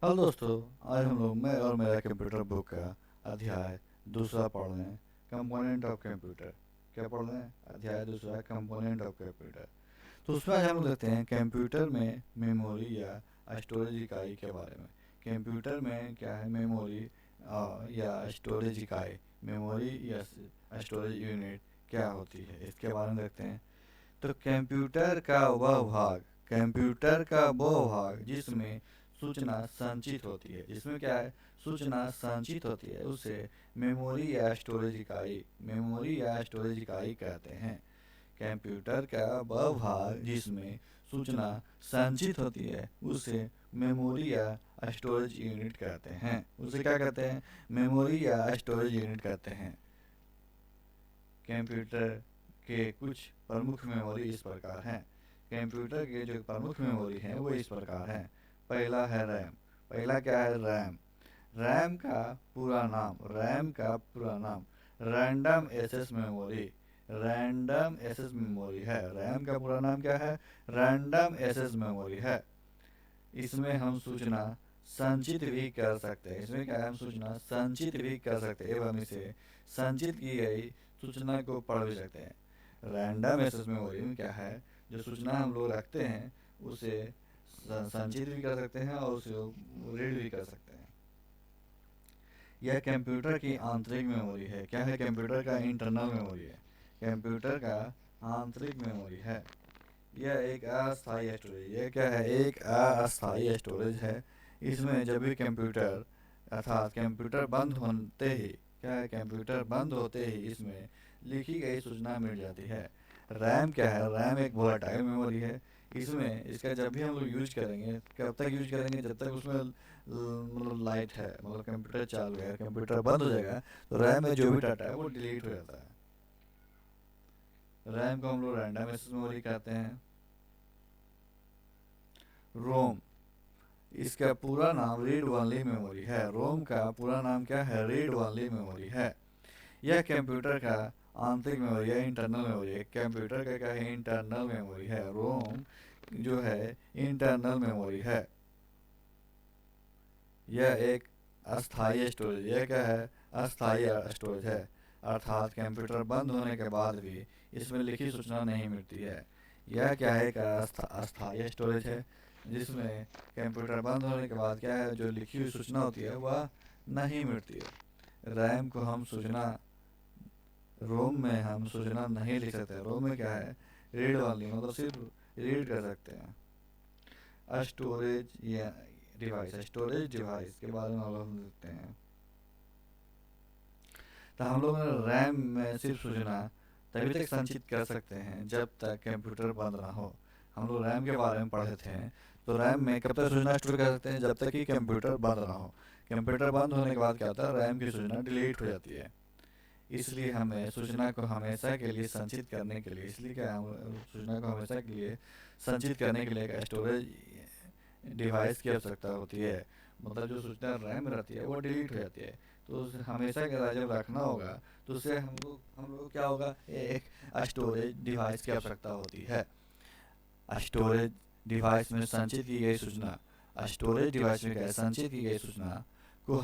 Hello दोस्तों। आज हम लोग मैं और मेरा कंप्यूटर बुक का अध्याय दूसरा पढ़ रहे हैं, कंपोनेंट ऑफ कंप्यूटर। क्या पढ़ रहे हैं? अध्याय दूसरा, कंपोनेंट ऑफ कंप्यूटर। तो उसमें आज हम लोग देखते हैं कंप्यूटर में मेमोरी या स्टोरेज इकाई के बारे में। कंप्यूटर में क्या है? मेमोरी या स्टोरेज इकाई, मेमोरी या स्टोरेज यूनिट क्या होती है, इसके बारे में देखते हैं। तो कंप्यूटर का वो भाग जिसमें सूचना संचित होती है, जिसमें क्या है? सूचना संचित होती है, उसे मेमोरी या स्टोरेज इकाई कहते हैं। कंप्यूटर का वह भाग जिसमें सूचना संचित होती है उसे मेमोरी या स्टोरेज यूनिट कहते हैं। उसे क्या कहते हैं? मेमोरी या स्टोरेज यूनिट कहते हैं। कंप्यूटर के कुछ प्रमुख मेमोरी इस प्रकार हैं। कंप्यूटर के जो प्रमुख मेमोरी हैं वो इस प्रकार हैं। पहला है रैम। पहला क्या है? रैम। रैम का पूरा नाम random access memory, random access memory है। रैम का पूरा नाम क्या है? रैंडम एक्सेस मेमोरी है। इसमें हम सूचना संचित भी कर सकते हैं। इसमें क्या है? हम सूचना संचित भी कर सकते हैं एवं इसे संचित की गई सूचना को पढ़ भी सकते हैं। रैंडम एक्सेस मेमोरी में क्या है? जो सूचना हम लोग रखते हैं उसे संचित भी कर सकते हैं और उसे रीड भी कर सकते हैं। यह कंप्यूटर की आंतरिक मेमोरी है। क्या है? कंप्यूटर का इंटरनल मेमोरी है। कंप्यूटर का आंतरिक मेमोरी है। यह एक अस्थायी स्टोरेज। यह क्या है? एक अस्थायी स्टोरेज है। इसमें जब भी कंप्यूटर अर्थात कंप्यूटर बंद होते ही, क्या है? कंप्यूटर बंद होते ही इसमें लिखी गई सूचना मिट जाती है। रैम क्या है? रैम एक वोलेटाइल मेमोरी है। इसमें इसका जब भी हम लोग यूज करेंगे, कब तक यूज करेंगे? जब तक उसमें मतलब लाइट है, मतलब कंप्यूटर चालू है। कंप्यूटर बंद हो जाएगा तो रैम में जो भी डाटा है वो डिलीट हो जाता है। रैम को हम लोग रैंडम एक्सेस मेमोरी कहते हैं। रोम, इसका पूरा नाम रीड ओनली मेमोरी है। रोम का पूरा नाम क्या है? रीड ओनली मेमोरी है। यह कंप्यूटर का आंतरिक मेमोरी है, इंटरनल मेमोरी है। कंप्यूटर का क्या है? इंटरनल मेमोरी है। रोम जो है इंटरनल मेमोरी है। यह एक अस्थायी स्टोरेज। यह क्या है? अस्थायी स्टोरेज है, अर्थात कंप्यूटर बंद होने के बाद भी इसमें लिखी सूचना नहीं मिलती है। यह क्या है? एक अस्थायी स्टोरेज है जिसमें कंप्यूटर बंद होने के बाद क्या है? जो लिखी हुई सूचना होती है वह नहीं मिलती है। रैम को हम सूचना रोम में हम सूचना नहीं लिख सकते। रोम में क्या है? रीड वाली, मतलब सिर्फ रीड कर सकते हैं। स्टोरेज या डिवाइस, स्टोरेज डिवाइस के बारे में हम देखते हैं। तो हम लोग रैम में सिर्फ सूचना तभी तक संचित कर सकते हैं जब तक कंप्यूटर बंद ना हो। हम लोग रैम के बारे में पढ़े थे। तो रैम में कब तक सूचना स्टोर कर सकते हैं? जब तक कि कंप्यूटर बंद ना हो। कंप्यूटर बंद होने के बाद क्या होता है? रैम की सूचना डिलीट हो जाती है। इसलिए हमें सूचना को हमेशा के लिए संचित करने के लिए, इसलिए क्या हम सूचना को हमेशा के लिए संचित करने के लिए एक स्टोरेज डिवाइस की आवश्यकता होती है। मतलब जो सूचना रैम में रहती है वो डिलीट हो जाती है, तो उसे हमेशा के लिए जब रखना होगा तो उसे हम लोग क्या होगा? एक स्टोरेज डिवाइस की आवश्यकता होती है। स्टोरेज डिवाइस में संचित की गई सूचना, स्टोरेज डिवाइस में क्या है? संचित की गई सूचना को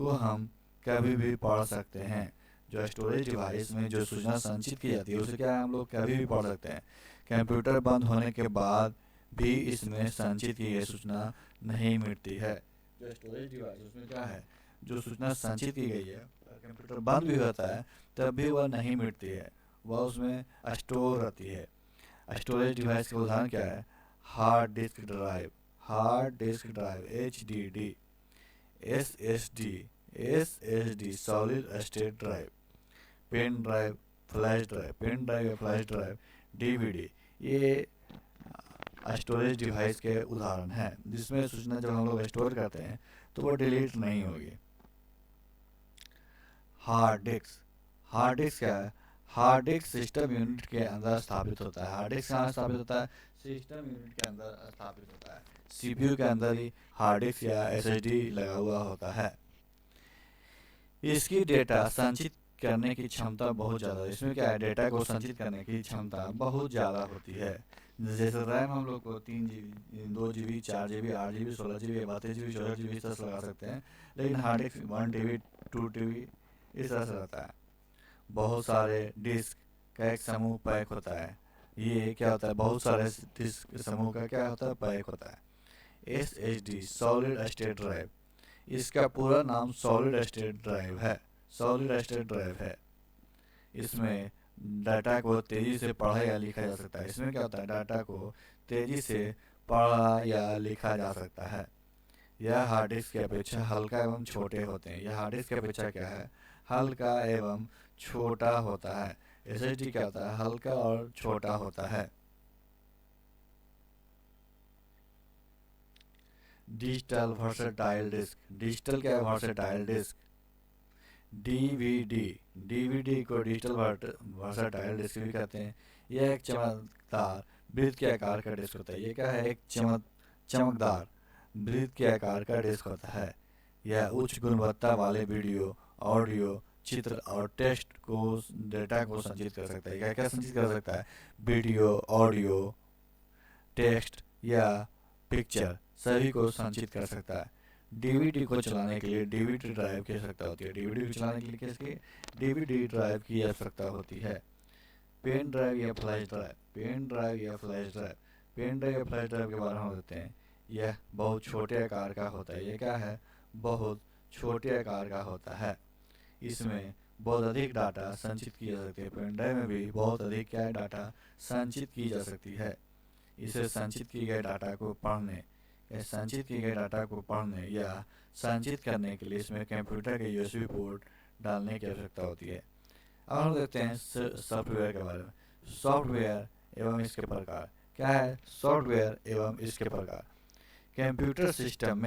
हम कभी भी पढ़ सकते हैं। जो स्टोरेज डिवाइस में जो सूचना संचित की जाती है उसे क्या है? हम लोग कभी भी पढ़ सकते हैं। कंप्यूटर बंद होने के बाद भी इसमें संचित की गई सूचना नहीं मिटती है। जो स्टोरेज डिवाइस उसमें क्या है? जो सूचना संचित की गई है, कंप्यूटर बंद भी होता है तब भी वह नहीं मिटती है, वह उसमें स्टोर रहती है। स्टोरेज डिवाइस का उदाहरण क्या है? Hard disk drive HDD, SSD, solid state drive, pen drive या फ्लैश ड्राइव, DVD, ये स्टोरेज डिवाइस के उदाहरण हैं जिसमें सूचना जब हम लोग स्टोर करते हैं तो वो डिलीट नहीं होगी। हार्ड डिस्क क्या है? हार्ड डिस्क सिस्टम यूनिट के अंदर स्थापित होता है। हार्ड डिस्क कहाँ स्थापित होता है? सिस्टम यूनिट के अंदर स्थापित होता है। CPU के अंदर ही हार्ड डिस्क या SSD लगा हुआ होता है। इसकी डेटा संचित करने की क्षमता बहुत ज़्यादा है। इसमें क्या है? डेटा को संचित करने की क्षमता बहुत ज़्यादा होती है। जैसे रैम हम लोग को 3 GB 2 GB 4 GB 8 GB 16 GB 32 GB 64 GB इस तरह से लगा सकते हैं, लेकिन हार्ड डिस्क 1 TB 2 TB इस तरह से रहता है। बहुत सारे डिस्क का एक समूह पैक होता है। ये क्या होता है, बहुत सारे डिस्क समूह का क्या होता है, पैक होता है। SSD सॉलिड स्टेट ड्राइव, इसका पूरा नाम सॉलिड स्टेट ड्राइव है। सॉलिड स्टेट ड्राइव है। इसमें डाटा को तेजी से पढ़ा या लिखा जा सकता है। इसमें क्या होता है, डाटा को तेजी से पढ़ा या लिखा जा सकता है। यह हार्ड डिस्क की अपेक्षा हल्का एवं छोटे होते हैं। यह हार्ड डिस्क की अपेक्षा क्या है, हल्का एवं छोटा होता है। SSD क्या होता है, हल्का और छोटा होता है। डिजिटल वर्सेटाइल डिस्क, डिजिटल क्या है, वर्सेटाइल डिस्क। डीवीडी, डीवीडी को डिजिटल वर्सेटाइल डिस्क भी कहते हैं। यह एक चमकदार वृत्त के आकार का डिस्क होता है। ये क्या है, एक चमकदार वृत्त के आकार का डिस्क होता है। यह उच्च गुणवत्ता वाले वीडियो, ऑडियो, चित्र और टेक्स्ट को डेटा को संचित कर सकता है। क्या क्या संचित कर सकता है, वीडियो, ऑडियो, टेक्स्ट या पिक्चर सभी को संचित कर सकता है। डीवीडी को चलाने के लिए डीवीडी ड्राइव की आवश्यकता होती है। डीवीडी को चलाने के लिए किसकी, डीवीडी ड्राइव की आवश्यकता होती है। पेन ड्राइव या फ्लैश ड्राइव, पेन ड्राइव या फ्लैश ड्राइव, पेन ड्राइव या फ्लैश ड्राइव के बारे में देखते हैं। यह बहुत छोटे आकार का होता है। ये क्या है, बहुत छोटे आकार का होता है। इसमें बहुत अधिक डाटा संचित की जा सकती है। पेन ड्राइव में भी बहुत अधिक क्या है, डाटा संचित की जा सकती है। इसे संचित की गए डाटा को पढ़ने या संचित की गए डाटा को पढ़ने या संचित करने के लिए इसमें कंप्यूटर के USB पोर्ट डालने की आवश्यकता होती है। अब हम देखते हैं सॉफ्टवेयर के बारे में। सॉफ्टवेयर एवं इसके प्रकार क्या है, सॉफ्टवेयर एवं इसके प्रकार। कंप्यूटर सिस्टम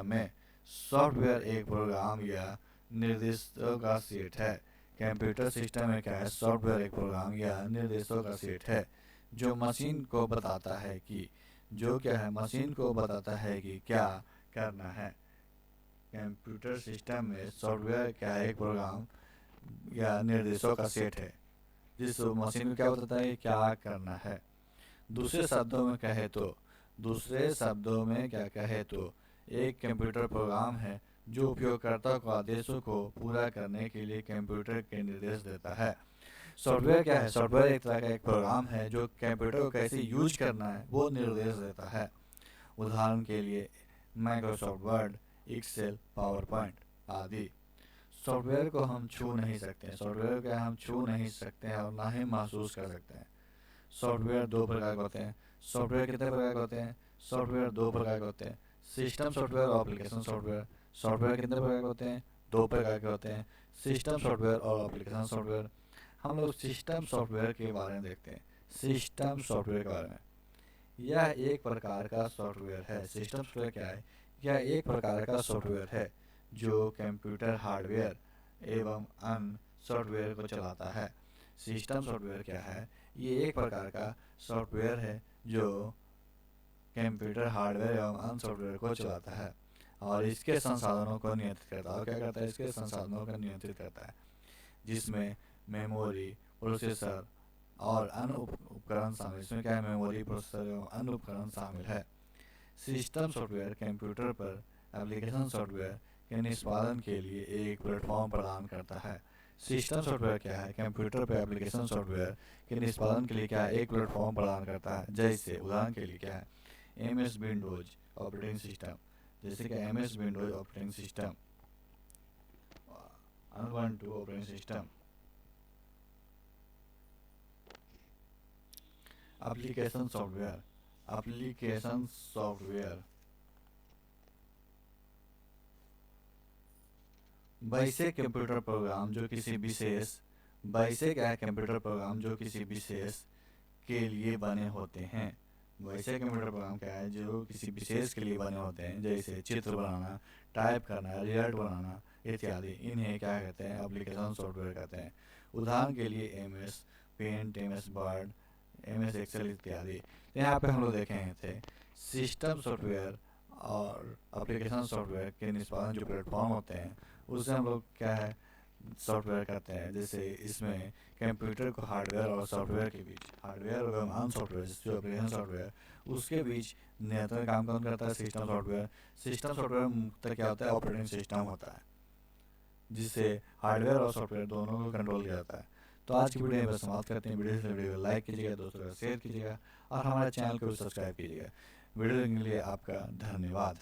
में सॉफ्टवेयर एक प्रोग्राम या निर्देशों का सेट है। कंप्यूटर सिस्टम में क्या है, सॉफ्टवेयर एक प्रोग्राम या निर्देशों का सेट है जो मशीन को बताता है कि जो क्या है, मशीन को बताता है कि क्या करना है। कंप्यूटर सिस्टम में सॉफ्टवेयर क्या है, एक प्रोग्राम या निर्देशों का सेट है जिस मशीन को क्या बताता है क्या करना है। दूसरे शब्दों में कहे तो क्या कहे तो एक कंप्यूटर प्रोग्राम है जो उपयोगकर्ता को आदेशों को पूरा करने के लिए कंप्यूटर के निर्देश देता है। सॉफ्टवेयर क्या है, सॉफ्टवेयर एक तरह का एक प्रोग्राम है जो कंप्यूटर को कैसे यूज करना है वो निर्देश देता है। उदाहरण के लिए Microsoft Word, Excel, PowerPoint आदि। सॉफ्टवेयर को हम छू नहीं सकते हैं। सॉफ्टवेयर को हम छू नहीं सकते हैं और ना ही महसूस कर सकते हैं। सॉफ्टवेयर दो प्रकार के होते हैं। सॉफ्टवेयर कितने प्रकार के होते हैं, सॉफ्टवेयर दो प्रकार के होते हैं। सिस्टम सॉफ्टवेयर और एप्लीकेशन सॉफ्टवेयर। सॉफ्टवेयर कितने प्रकार के होते हैं, दो प्रकार के होते हैं, सिस्टम सॉफ्टवेयर और एप्लीकेशन सॉफ्टवेयर। हम लोग सिस्टम सॉफ्टवेयर के बारे में देखते हैं। सिस्टम सॉफ्टवेयर के बारे में, यह एक प्रकार का सॉफ्टवेयर है। सिस्टम सॉफ्टवेयर क्या है, यह एक प्रकार का सॉफ्टवेयर है जो कंप्यूटर हार्डवेयर एवं अन्य सॉफ्टवेयर को चलाता है। सिस्टम सॉफ्टवेयर क्या है, ये एक प्रकार का सॉफ्टवेयर है जो कंप्यूटर हार्डवेयर एवं अन्य सॉफ्टवेयर को चलाता है और इसके संसाधनों को नियंत्रित करता है। और क्या करता है, इसके संसाधनों को नियंत्रित करता है, जिसमें मेमोरी, प्रोसेसर और अन्य उपकरण शामिल। इसमें क्या है, मेमोरी, प्रोसेसर एवं अन्य उपकरण शामिल है। सिस्टम सॉफ्टवेयर कंप्यूटर पर एप्लीकेशन सॉफ्टवेयर के निष्पादन के लिए एक प्लेटफॉर्म प्रदान करता है। सिस्टम सॉफ्टवेयर क्या है, कंप्यूटर पर एप्लीकेशन सॉफ्टवेयर के निष्पादन के लिए क्या है, एक प्लेटफॉर्म प्रदान करता है। जैसे उदाहरण के लिए क्या है, MS विंडोज ऑपरेटिंग सिस्टम, जैसे कि MS Windows operating system, Ubuntu operating system. Application software वैसे कंप्यूटर प्रोग्राम जो किसी विशेष वैसे क्या है, कंप्यूटर प्रोग्राम जो किसी विशेष के लिए बने होते हैं। वैसे कंप्यूटर प्रोग्राम क्या है, जो किसी विशेष के लिए बने होते हैं, जैसे चित्र बनाना, टाइप करना, रिजल्ट बनाना इत्यादि। इन्हें क्या कहते हैं, एप्लीकेशन सॉफ्टवेयर कहते हैं। उदाहरण के लिए MS Paint, MS Word, MS Excel इत्यादि। तो यहाँ पे हम लोग देखे थे सिस्टम सॉफ्टवेयर और एप्लीकेशन सॉफ्टवेयर के निष्पादन जो प्लेटफॉर्म होते हैं उससे हम लोग क्या है, सॉफ्टवेयर करते हैं। जैसे इसमें कंप्यूटर को हार्डवेयर और सॉफ्टवेयर के बीच, हार्डवेयर और नॉन सॉफ्टवेयर जो एप्लीकेशन सॉफ्टवेयर, उसके बीच नियंत्रण काम कौन करता है? System software. सिस्टम सॉफ्टवेयर मुख्यतः क्या होता है? ऑपरेटिंग सिस्टम होता है, जिससे हार्डवेयर और सॉफ्टवेयर दोनों को कंट्रोल किया जाता है। तो आज की वीडियो में बस समाप्त करते हैं। वीडियो को लाइक कीजिएगा, दोस्तों को शेयर कीजिएगा और हमारे चैनल को सब्सक्राइब कीजिएगा। वीडियो देखने के लिए आपका धन्यवाद।